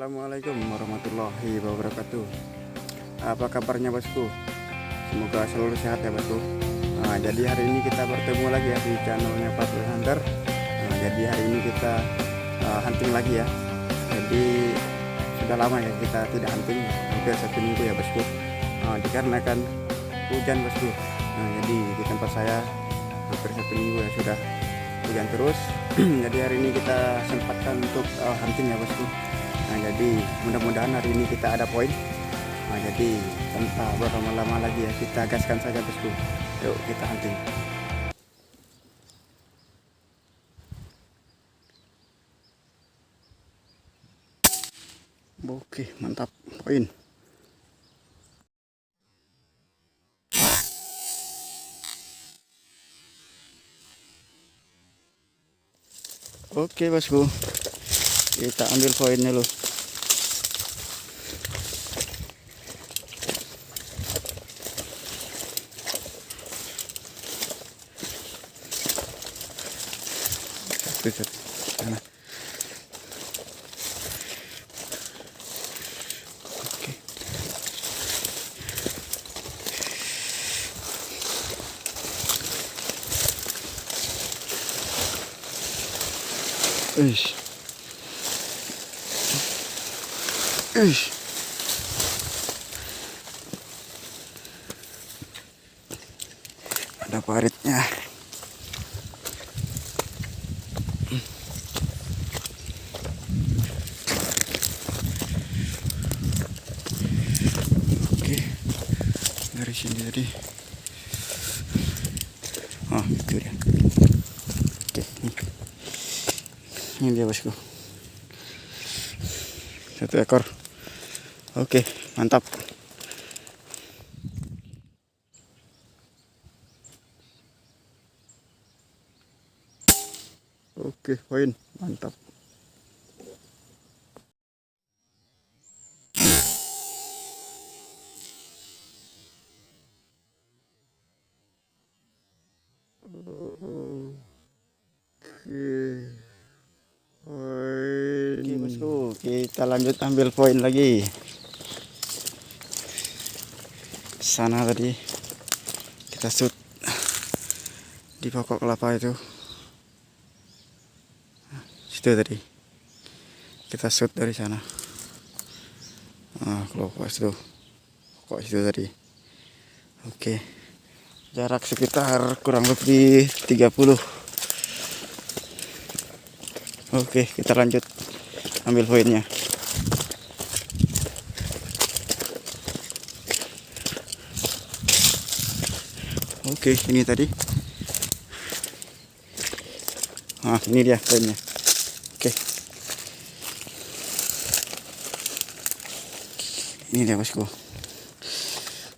Assalamualaikum warahmatullahi wabarakatuh. Apa kabarnya bosku? Semoga selalu sehat ya bosku. Jadi hari ini kita bertemu lagi ya di channelnya Patriot Hunter. Jadi hari ini kita hunting lagi ya. Jadi sudah lama ya kita tidak hunting, hampir 1 minggu ya bosku. Dikarenakan hujan bosku. Jadi di tempat saya hampir 1 minggu ya sudah hujan terus. Jadi hari ini kita sempatkan untuk hunting ya bosku. Jadi mudah-mudahan hari ini kita ada poin. Jadi tanpa berlama-lama lagi ya, kita gaskan saja bosku. Yuk kita hunting. Oke, mantap, poin. Oke bosku, kita ambil poinnya loh. Sana. Oke. Ada paritnya. Oke, dari sini tadi. Oh, itu dia. Oke, ini dia bosku. 1 ekor. Oke, mantap. Oke, poin, mantap. Oke bosku, kita lanjut ambil poin lagi. Sana tadi kita shoot di pokok kelapa itu. Situ tadi kita shoot dari sana. Kelapa itu, pokok situ tadi. Oke, jarak sekitar kurang lebih 30. Oke, kita lanjut ambil poinnya. Oke, ini tadi. Ini dia poinnya. Oke. Ini dia bosku.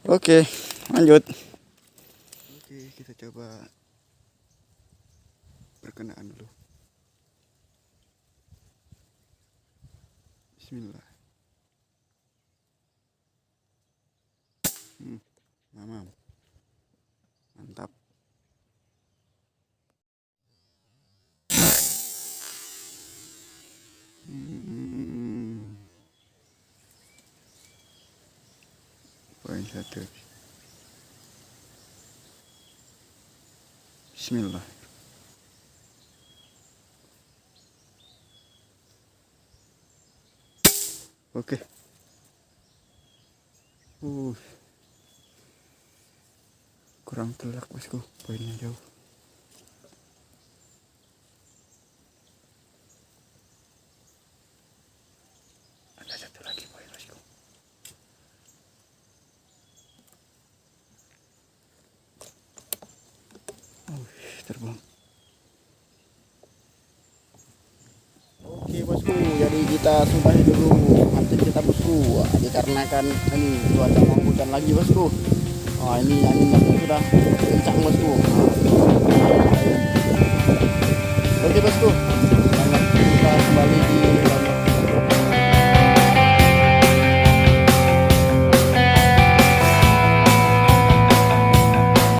Oke, lanjut. Oke, kita coba perkenaan dulu. Bismillah. Mamam. Mantap. Poin 1. Bismillah. Oke. Kurang telak bosku, poinnya jauh. Ada 1 lagi poin bosku. Terbang. Oke bosku, jadi kita sudahi dulu hunting kita bosku. Dikarenakan ini cuaca mau hujan lagi bosku. Ini anginnya sudah kencang bosku. Oke bosku, selamat kita kembali di